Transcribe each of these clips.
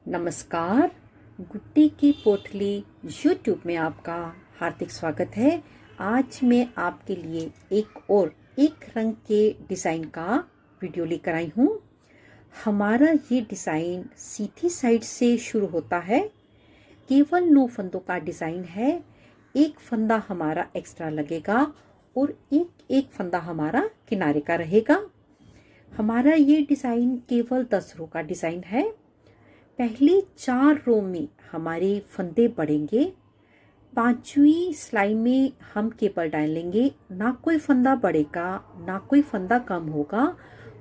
नमस्कार। गुड्डी की पोटली यूट्यूब में आपका हार्दिक स्वागत है। आज मैं आपके लिए एक रंग के डिज़ाइन का वीडियो लेकर आई हूँ। हमारा ये डिज़ाइन सीधी साइड से शुरू होता है। केवल 9 फंदों का डिज़ाइन है। एक फंदा हमारा एक्स्ट्रा लगेगा और एक फंदा हमारा किनारे का रहेगा। हमारा ये डिज़ाइन केवल 10 रो का डिज़ाइन है। पहली 4 रो में हमारे फंदे बढ़ेंगे। 5वीं सिलाई में हम केबल डालेंगे। ना कोई फंदा बढ़ेगा ना कोई फंदा कम होगा।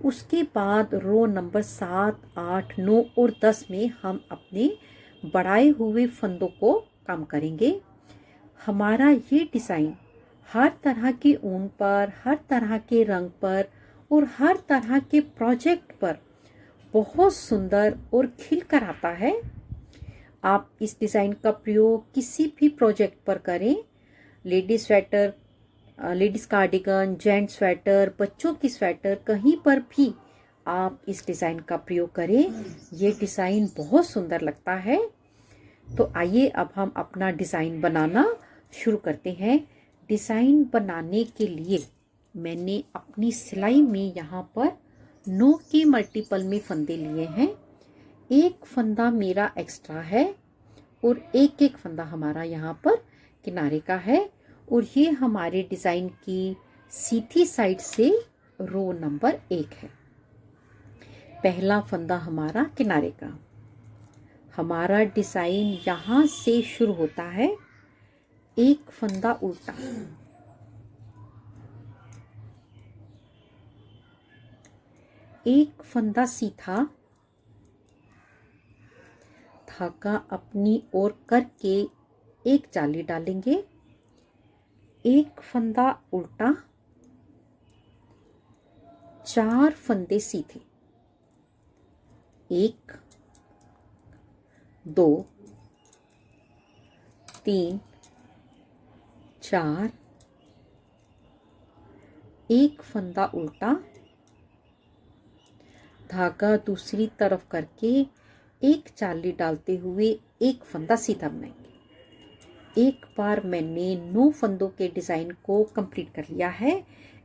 उसके बाद रो नंबर 7, 8, 9 और 10 में हम अपने बढ़ाए हुए फंदों को कम करेंगे। हमारा ये डिज़ाइन हर तरह के ऊन पर, हर तरह के रंग पर और हर तरह के प्रोजेक्ट पर बहुत सुंदर और खिल कर आता है। आप इस डिज़ाइन का प्रयोग किसी भी प्रोजेक्ट पर करें। Ladies sweater, ladies cardigan, gents sweater, बच्चों की स्वेटर, कहीं पर भी आप इस डिज़ाइन का प्रयोग करें। ये डिज़ाइन बहुत सुंदर लगता है। तो आइए अब हम अपना डिज़ाइन बनाना शुरू करते हैं। डिज़ाइन बनाने के लिए मैंने अपनी सिलाई में यहाँ पर 9 के मल्टीपल में फंदे लिए हैं। एक फंदा मेरा एक्स्ट्रा है और एक फंदा हमारा यहाँ पर किनारे का है। और ये हमारे डिज़ाइन की सीधी साइड से रो नंबर 1 है। पहला फंदा हमारा किनारे का। हमारा डिज़ाइन यहाँ से शुरू होता है। एक फंदा उल्टा, एक फंदा सीधा, धागा अपनी ओर करके एक जाली डालेंगे। एक फंदा उल्टा, 4 फंदे सीधे, 1, 2, 3, 4, एक फंदा उल्टा, धागा दूसरी तरफ करके एक जाली डालते हुए एक फंदा सीधा बनाएंगे। एक बार मैंने 9 फंदों के डिज़ाइन को कंप्लीट कर लिया है।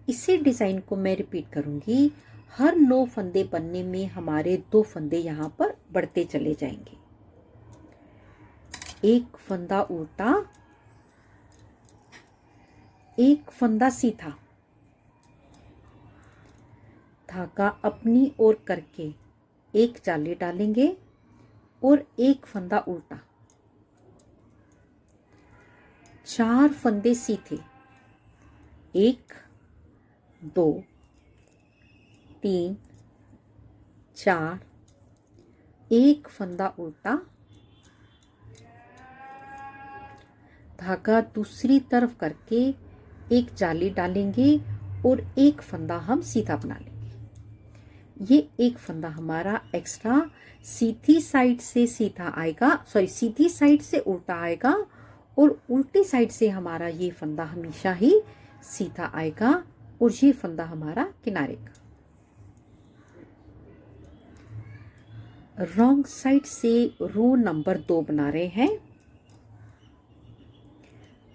इसी डिज़ाइन को मैं रिपीट करूंगी। हर 9 फंदे बनने में हमारे 2 फंदे यहाँ पर बढ़ते चले जाएंगे। एक फंदा उल्टा, एक फंदा सीधा, धागा अपनी ओर करके एक जाली डालेंगे और एक फंदा उल्टा, 4 फंदे सीधे, 1, 2, 3, 4, एक फंदा उल्टा, धागा दूसरी तरफ करके एक जाली डालेंगे और एक फंदा हम सीधा बना लेंगे। ये एक फंदा हमारा एक्स्ट्रा सीधी साइड से सीधा आएगा, सीधी साइड से उल्टा आएगा और उल्टी साइड से हमारा ये फंदा हमेशा ही सीधा आएगा और ये फंदा हमारा किनारे का। रॉन्ग साइड से रो नंबर 2 बना रहे हैं।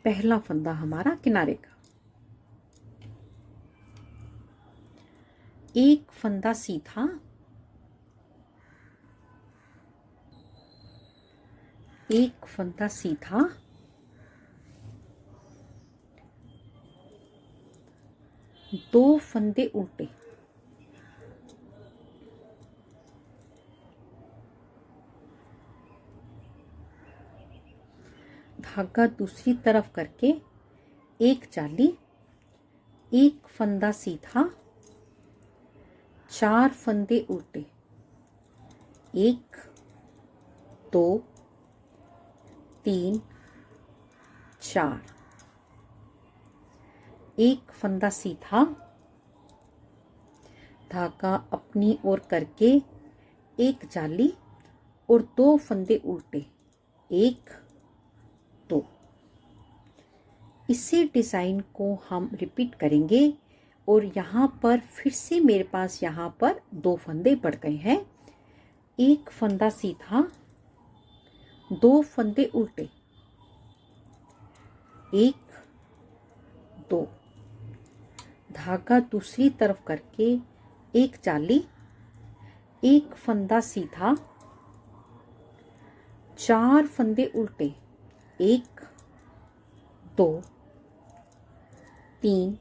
पहला फंदा हमारा किनारे का, एक फंदा सीधा, एक फंदा सीधा, 2 फंदे उल्टे, धागा दूसरी तरफ करके एक जाली, एक फंदा सीधा, 4 फंदे उल्टे, 1, 2, 3, 4, एक फंदा सीधा, धागा अपनी ओर करके एक जाली और 2 फंदे उल्टे, 1, 2। इसी डिज़ाइन को हम रिपीट करेंगे और यहाँ पर फिर से मेरे पास यहाँ पर 2 फंदे बढ़ गए हैं। एक फंदा सीधा, 2 फंदे उल्टे, 1 2, धागा दूसरी तरफ करके एक जाली, एक फंदा सीधा, 4 फंदे उल्टे, 1 2 3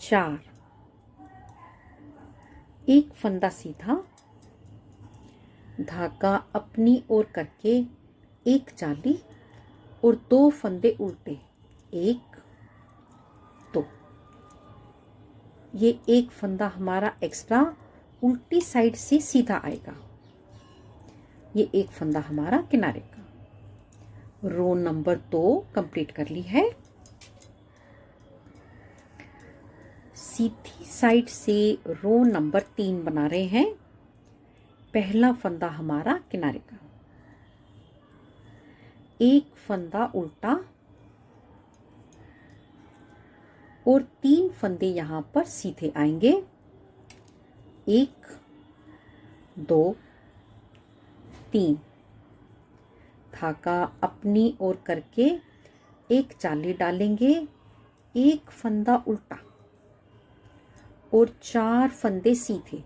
4, एक फंदा सीधा, धागा अपनी ओर करके एक जाली और 2 फंदे उल्टे, 1 2। ये एक फंदा हमारा एक्स्ट्रा उल्टी साइड से सीधा आएगा। ये एक फंदा हमारा किनारे का। रो नंबर 2 कंप्लीट कर ली है। सीधी साइड से रो नंबर 3 बना रहे हैं। पहला फंदा हमारा किनारे का, एक फंदा उल्टा और 3 फंदे यहां पर सीधे आएंगे, 1 2 3, धागा अपनी ओर करके एक जाली डालेंगे, एक फंदा उल्टा और 4 फंदे सीधे,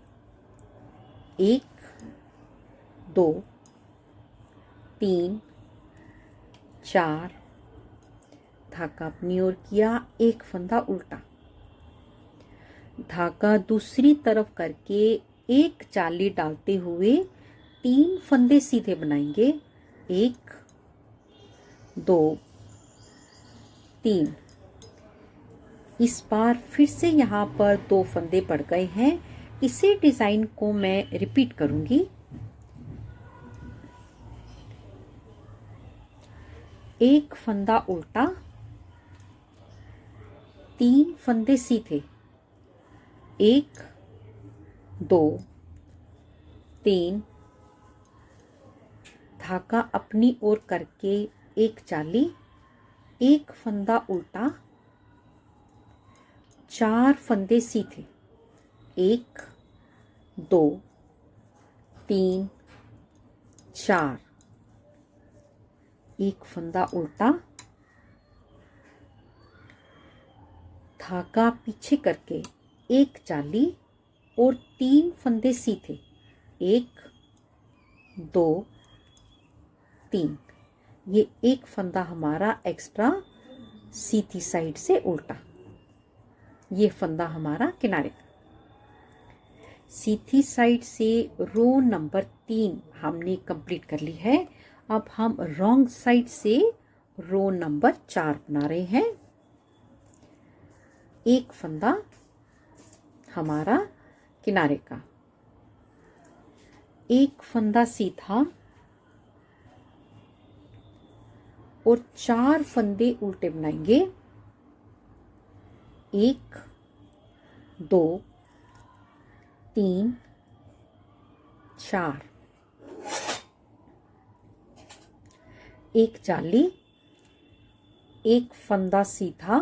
1 2 3 4, धागा अपनी ओर किया, एक फंदा उल्टा, धागा दूसरी तरफ करके एक जाली डालते हुए 3 फंदे सीधे बनाएंगे, 1 2 3। इस बार फिर से यहाँ पर 2 फंदे पड़ गए हैं। इसी डिजाइन को मैं रिपीट करूंगी। एक फंदा उल्टा, 3 फंदे सीधे, 1 2 3, धागा अपनी ओर करके एक जाली, एक फंदा उल्टा, 4 फंदे सीधे, 1 2 3 4, एक फंदा उल्टा, धागा पीछे करके एक जाली और 3 फंदे सीधे, 1 2 3। ये एक फंदा हमारा एक्स्ट्रा सीधी साइड से उल्टा, ये फंदा हमारा किनारे का। सीधी साइड से रो नंबर 3 हमने कंप्लीट कर ली है। अब हम रॉन्ग साइड से रो नंबर 4 बना रहे हैं। एक फंदा हमारा किनारे का, एक फंदा सीधा और 4 फंदे उल्टे बनाएंगे, 1 2 3 4, एक जाली, एक फंदा सीधा,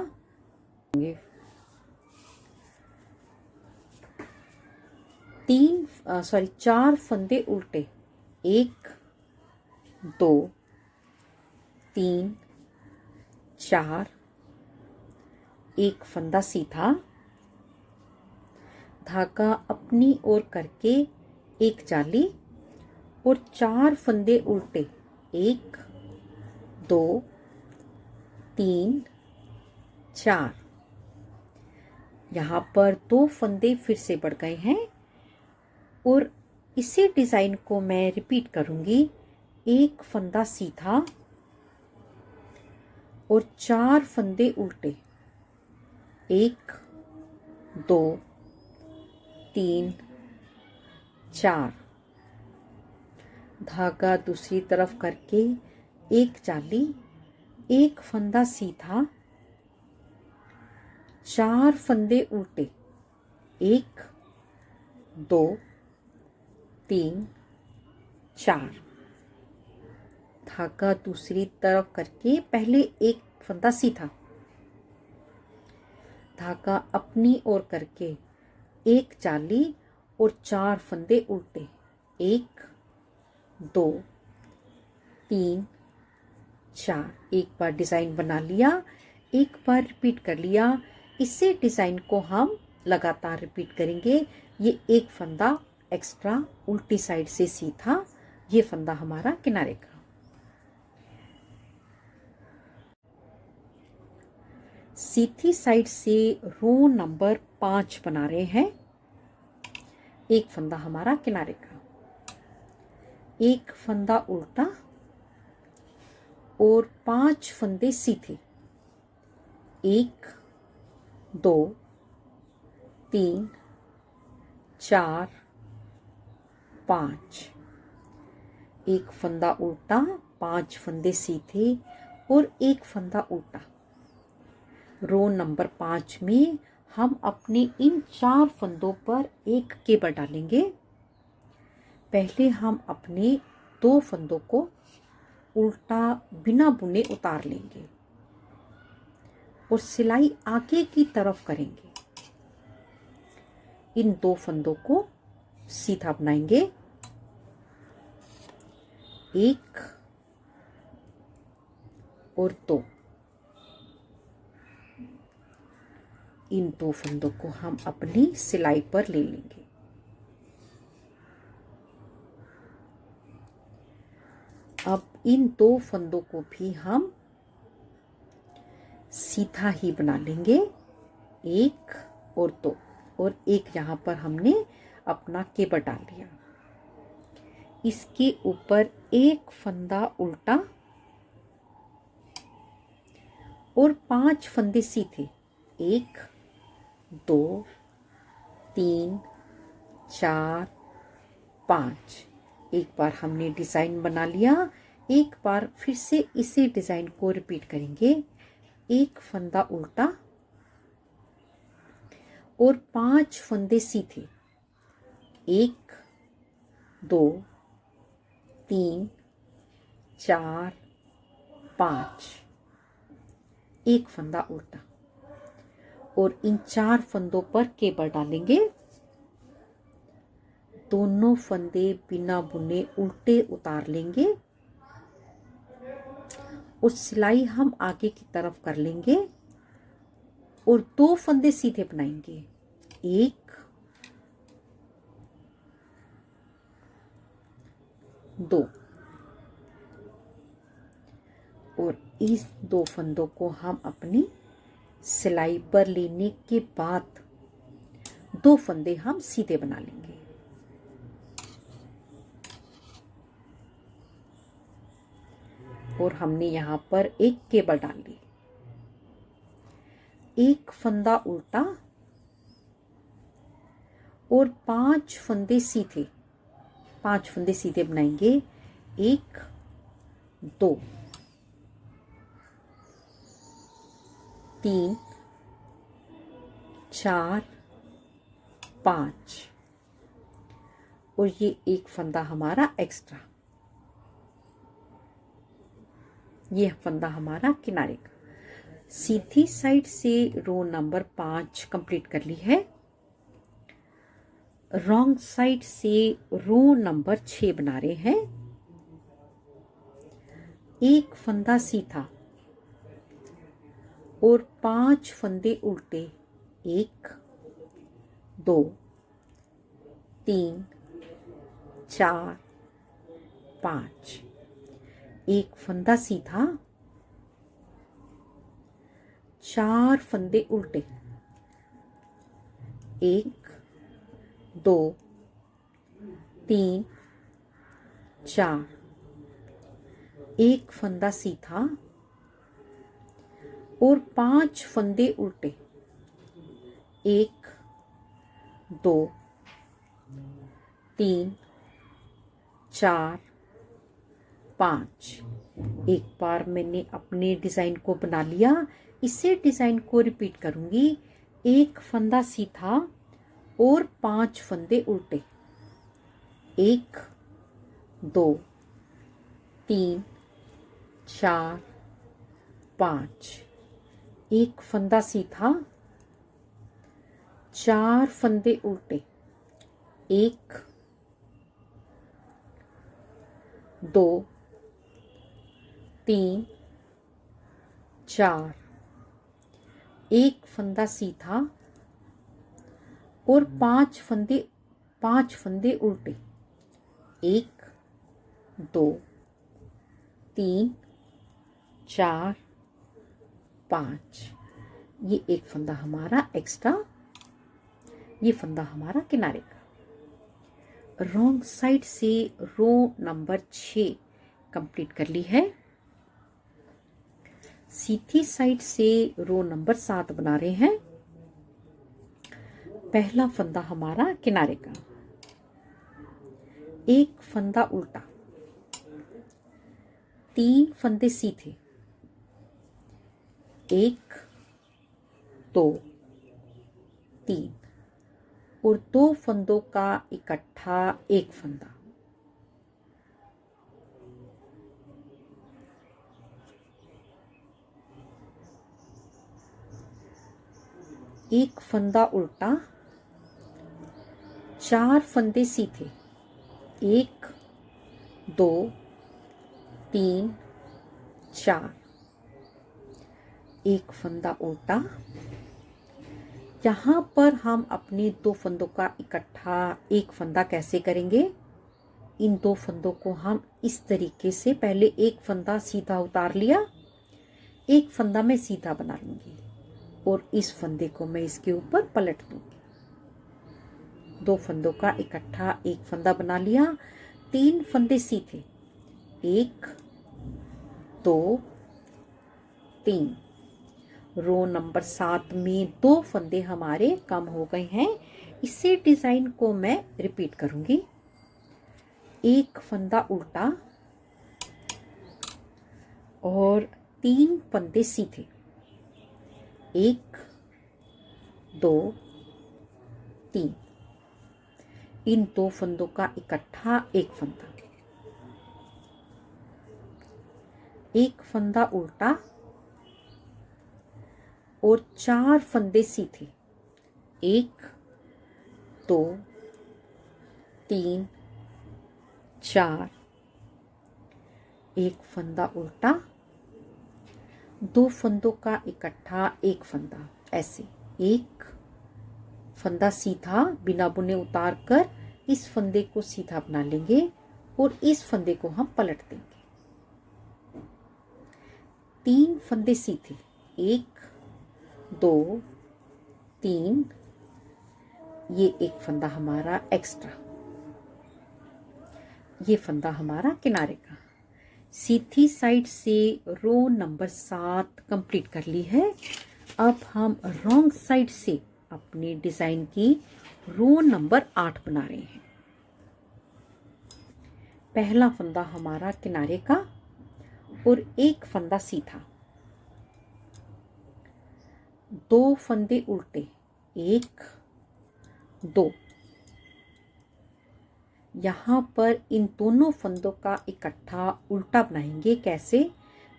4 फंदे उल्टे, 1 2 3 4, एक फंदा सीधा, धागा अपनी ओर करके एक जाली और 4 फंदे उल्टे, 1 2 3 4। यहाँ पर 2 फंदे फिर से बढ़ गए हैं और इसी डिजाइन को मैं रिपीट करूंगी। एक फंदा सीधा और 4 फंदे उल्टे, 1 2 3 4, धागा दूसरी तरफ करके एक जाली, एक फंदा सीधा, 4 फंदे उल्टे, 1 2 3 4, धागा दूसरी तरफ करके पहले एक फंदा सीधा, धागा अपनी ओर करके एक जाली और 4 फंदे उल्टे, 1 2 3 4। एक बार डिज़ाइन बना लिया, एक बार रिपीट कर लिया। इसी डिज़ाइन को हम लगातार रिपीट करेंगे। ये एक फंदा एक्स्ट्रा उल्टी साइड से सीधा, ये फंदा हमारा किनारे का। सीधी साइड से रो नंबर 5 बना रहे हैं। एक फंदा हमारा किनारे का, एक फंदा उल्टा और 5 फंदे सीधे। 1 2 3 4 5। एक फंदा उल्टा, 5 फंदे सीधे और एक फंदा उल्टा। रो नंबर 5 में हम अपने इन 4 फंदों पर एक केबल डालेंगे। पहले हम अपने 2 फंदों को उल्टा बिना बुने उतार लेंगे और सिलाई आगे की तरफ करेंगे। इन 2 फंदों को सीधा बनाएंगे। 1 और 2। इन 2 फंदों को हम अपनी सिलाई पर ले लेंगे। अब इन 2 फंदों को भी हम सीधा ही बना लेंगे। 1 और 2 और एक यहाँ पर हमने अपना केबल डाल दिया। इसके ऊपर एक फंदा उल्टा और 5 फंदे सीधे। 1 2 3 4 5। एक बार हमने डिज़ाइन बना लिया, एक बार फिर से इसी डिज़ाइन को रिपीट करेंगे। एक फंदा उल्टा और 5 फंदे सीधे। 1 2 3 4 5। एक फंदा उल्टा और इन 4 फंदों पर केबल डालेंगे। दोनों फंदे बिना बुने उल्टे उतार लेंगे और सिलाई हम आगे की तरफ कर लेंगे और 2 फंदे सीधे बनाएंगे। 1 2 और इस 2 फंदों को हम अपनी सिलाई पर लेने के बाद 2 फंदे हम सीधे बना लेंगे। और हमने यहाँ पर एक केबल डाल ली। एक फंदा उल्टा और 5 फंदे सीधे। 5 फंदे सीधे बनाएंगे। 1 2 3 4 5 और ये एक फंदा हमारा एक्स्ट्रा, ये फंदा हमारा किनारे का। सीधी साइड से रो नंबर 5 कंप्लीट कर ली है। रॉन्ग साइड से रो नंबर 6 बना रहे हैं। एक फंदा सीधा और 5 फंदे उल्टे। 1 2 3 4 5। एक फंदा सीधा, 4 फंदे उल्टे। 1 2 3 4। एक फंदा सीधा और 5 फंदे उल्टे। 1 2 3 4 5। एक बार मैंने अपने डिज़ाइन को बना लिया, इसे डिज़ाइन को रिपीट करूंगी। एक फंदा सीधा और 5 फंदे उल्टे। 1 2 3 4 5। एक फंदा सीधा, 4 फंदे उल्टे। 1 2 3 4, एक फंदा सीधा और 5 फंदे उल्टे। 1 2 3 4 5। ये एक फंदा हमारा एक्स्ट्रा, ये फंदा हमारा किनारे का। रॉन्ग साइड से रो नंबर 6 कंप्लीट कर ली है। सीधी साइड से रो नंबर 7 बना रहे हैं। पहला फंदा हमारा किनारे का, एक फंदा उल्टा, 3 फंदे सीधे, 1 2 3 और 2 फंदों का इकट्ठा एक फंदा। एक फंदा उल्टा, 4 फंदे सीधे, 1 2 3 4। एक फंदा उल्टा। यहाँ पर हम अपने 2 फंदों का इकट्ठा एक फंदा कैसे करेंगे? इन 2 फंदों को हम इस तरीके से, पहले एक फंदा सीधा उतार लिया, एक फंदा मैं सीधा बना लूंगी और इस फंदे को मैं इसके ऊपर पलट दूंगी। 2 फंदों का इकट्ठा एक फंदा बना लिया, 3 फंदे सीधे, 1 2 3। रो नंबर 7 में 2 फंदे हमारे कम हो गए हैं। इसी डिजाइन को मैं रिपीट करूंगी। एक फंदा उल्टा और 3 फंदे सीधे, 1 2 3। इन 2 फंदों का इकट्ठा एक फंदा, एक फंदा उल्टा और 4 फंदे सीधे, 1 2 3 4। एक फंदा उल्टा, 2 फंदों का इकट्ठा एक फंदा। ऐसे एक फंदा सीधा बिना बुने उतार कर इस फंदे को सीधा बना लेंगे और इस फंदे को हम पलट देंगे। 3 फंदे सीधे, 1 2 3। ये एक फंदा हमारा एक्स्ट्रा, ये फंदा हमारा किनारे का। सीधी साइड से रो नंबर 7 कंप्लीट कर ली है। अब हम रॉन्ग साइड से अपने डिजाइन की रो नंबर 8 बना रहे हैं। पहला फंदा हमारा किनारे का और एक फंदा सीधा, 2 फंदे उल्टे, 1 2। यहाँ पर इन दोनों फंदों का इकट्ठा उल्टा बनाएंगे। कैसे?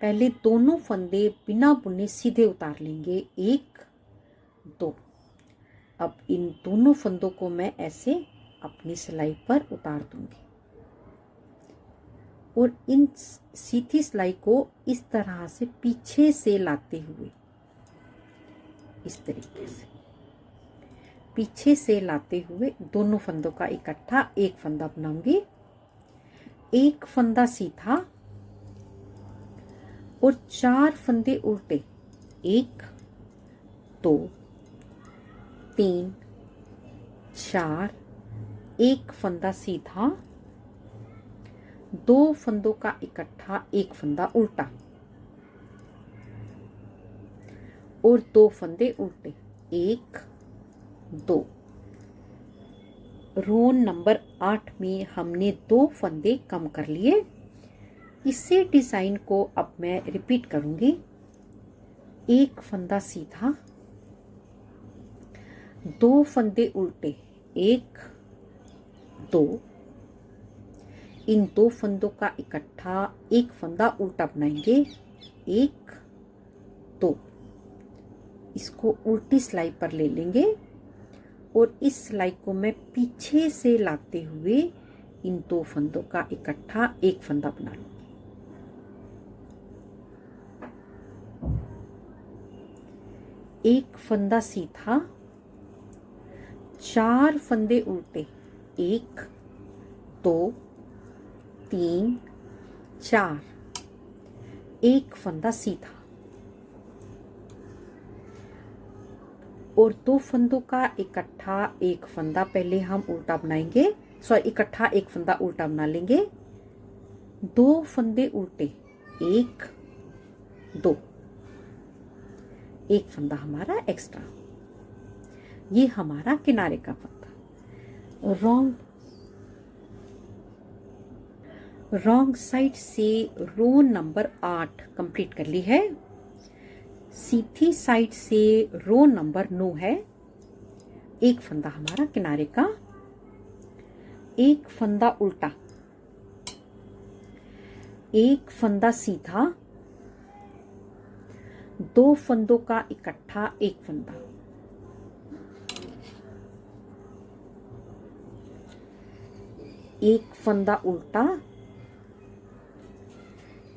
पहले दोनों फंदे बिना बुने सीधे उतार लेंगे, 1 2। अब इन दोनों फंदों को मैं ऐसे अपनी सिलाई पर उतार दूंगी और इन सीधी सिलाई को इस तरह से पीछे से लाते हुए, इस तरीके से पीछे से लाते हुए दोनों फंदों का इकट्ठा एक फंदा बनाऊंगी। एक फंदा सीधा और 4 फंदे उल्टे, 1 2 3 4। एक फंदा सीधा, 2 फंदों का इकट्ठा एक फंदा उल्टा और 2 फंदे उल्टे, 1 2। रो नंबर 8 में हमने 2 फंदे कम कर लिए। इसी डिजाइन को अब मैं रिपीट करूंगी। एक फंदा सीधा, 2 फंदे उल्टे, 1 2। इन 2 फंदों का इकट्ठा एक फंदा उल्टा बनाएंगे, 1 2। इसको उल्टी सिलाई पर ले लेंगे और इस सिलाई को मैं पीछे से लाते हुए इन 2 फंदों का इकट्ठा एक फंदा बना लूंगी। एक फंदा सीधा, 4 फंदे उल्टे, 1 2 3 4, एक फंदा सीधा और 2 फंदों का इकट्ठा एक फंदा पहले हम उल्टा बनाएंगे, इकट्ठा एक फंदा उल्टा बना लेंगे। 2 फंदे उल्टे, 1 2, एक फंदा हमारा एक्स्ट्रा। ये हमारा किनारे का फंदा। रॉन्ग साइड से रो नंबर 8 कंप्लीट कर ली है। सीधी साइड से रो नंबर 9 है। एक फंदा हमारा किनारे का, एक फंदा उल्टा, एक फंदा सीधा, 2 फंदों का इकट्ठा एक फंदा, एक फंदा उल्टा,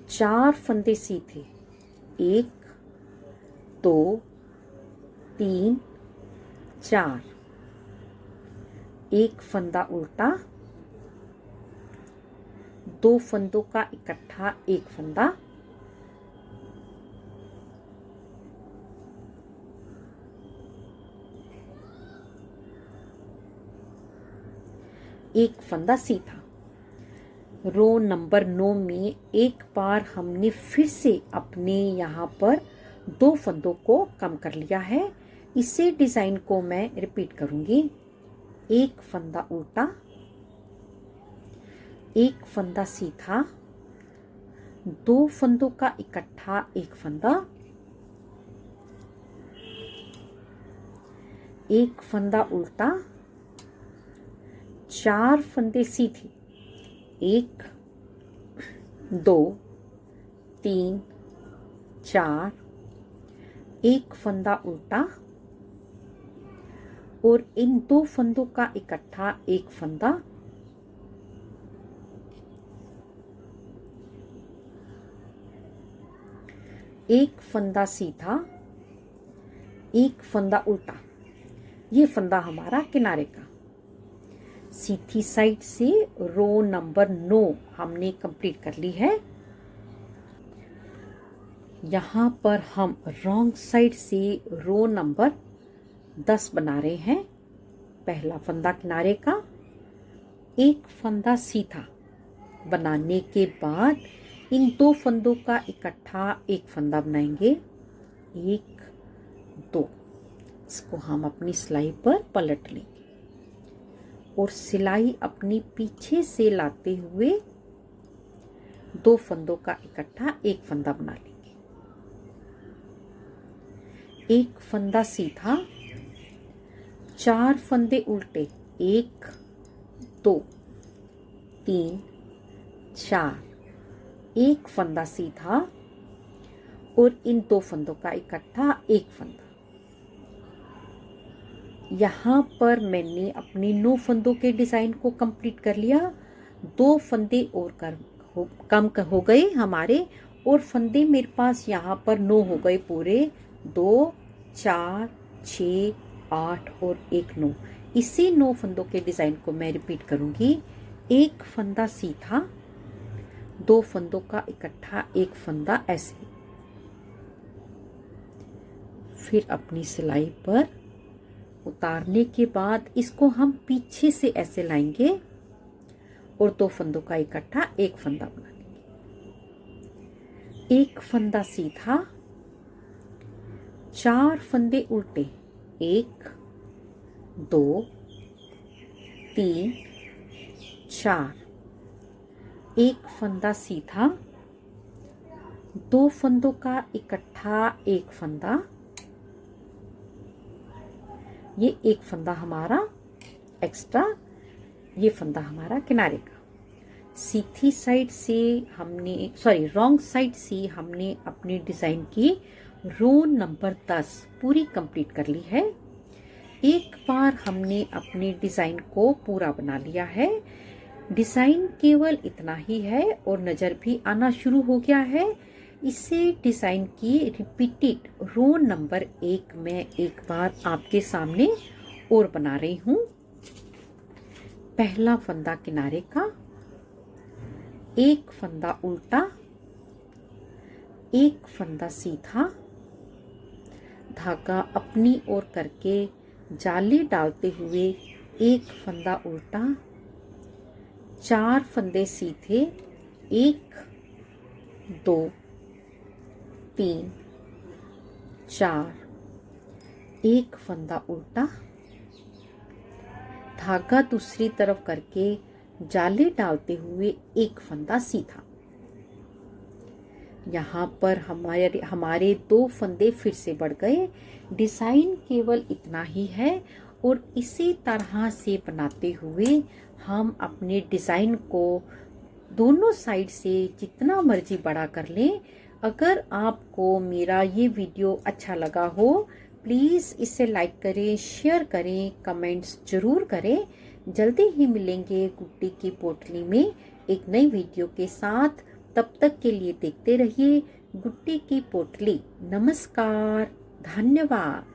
4 फंदे सीधे, 1 2 3 4, एक फंदा उल्टा, 2 फंदों का इकट्ठा एक फंदा, एक फंदा सीधा। रो नंबर 9 में एक बार हमने फिर से अपने यहाँ पर 2 फंदों को कम कर लिया है। इसे डिजाइन को मैं रिपीट करूंगी। एक फंदा उल्टा, एक फंदा सीधा, 2 फंदों का इकट्ठा एक फंदा, एक फंदा उल्टा, 4 फंदे सीधे, 1 2 3 4, एक फंदा उल्टा और इन 2 फंदों का इकट्ठा एक फंदा, एक फंदा सीधा, एक फंदा उल्टा। ये फंदा हमारा किनारे का। सीधी साइड से रो नंबर 9 हमने कंप्लीट कर ली है। यहाँ पर हम रॉन्ग साइड से रो नंबर 10 बना रहे हैं। पहला फंदा किनारे का, एक फंदा सीधा बनाने के बाद इन 2 फंदों का इकट्ठा एक फंदा बनाएंगे, 1 2। इसको हम अपनी सिलाई पर पलट लेंगे और सिलाई अपनी पीछे से लाते हुए 2 फंदों का इकट्ठा एक फंदा बना लेंगे। एक फंदा सीधा, 4 फंदे उल्टे, 1 2 3 4, एक फंदा सीधा और इन 2 फंदों का इकट्ठा एक फंदा। यहाँ पर मैंने अपने 9 फंदों के डिजाइन को कंप्लीट कर लिया। 2 फंदे और कम हो गए हमारे और फंदे मेरे पास यहाँ पर 9 हो गए पूरे। 2 4 6 8 और 1 9। इसी 9 फंदों के डिजाइन को मैं रिपीट करूंगी। एक फंदा सीधा, 2 फंदों का इकट्ठा एक फंदा, ऐसे। फिर अपनी सिलाई पर उतारने के बाद इसको हम पीछे से ऐसे लाएंगे और 2 फंदों का इकट्ठा एक फंदा बना लेंगे। एक फंदा सीधा, 4 फंदे उल्टे, 1 2 3 4, एक फंदा सीधा, 2 फंदों का इकट्ठा एक फंदा। ये एक फंदा हमारा एक्स्ट्रा, ये फंदा हमारा किनारे का। सीधी साइड से रॉन्ग साइड से हमने अपनी डिजाइन की रो नंबर 10 पूरी कंप्लीट कर ली है। एक बार हमने अपने डिजाइन को पूरा बना लिया है। डिजाइन केवल इतना ही है और नजर भी आना शुरू हो गया है। इसे डिज़ाइन की रिपीटेड रो नंबर 1 में एक बार आपके सामने और बना रही हूँ। पहला फंदा किनारे का, एक फंदा उल्टा, एक फंदा सीधा, धागा अपनी ओर करके जाली डालते हुए एक फंदा उल्टा, 4 फंदे सीधे, 1 2 3 4, एक फंदा उल्टा, धागा दूसरी तरफ करके जाली डालते हुए एक फंदा सीधा। यहाँ पर हमारे 2 फंदे फिर से बढ़ गए। डिज़ाइन केवल इतना ही है और इसी तरह से बनाते हुए हम अपने डिज़ाइन को दोनों साइड से जितना मर्जी बड़ा कर लें। अगर आपको मेरा ये वीडियो अच्छा लगा हो, प्लीज़ इसे लाइक करें, शेयर करें, कमेंट्स ज़रूर करें। जल्दी ही मिलेंगे गुड्डी की पोटली में एक नई वीडियो के साथ। तब तक के लिए देखते रहिए गुड्डी की पोटली। नमस्कार, धन्यवाद।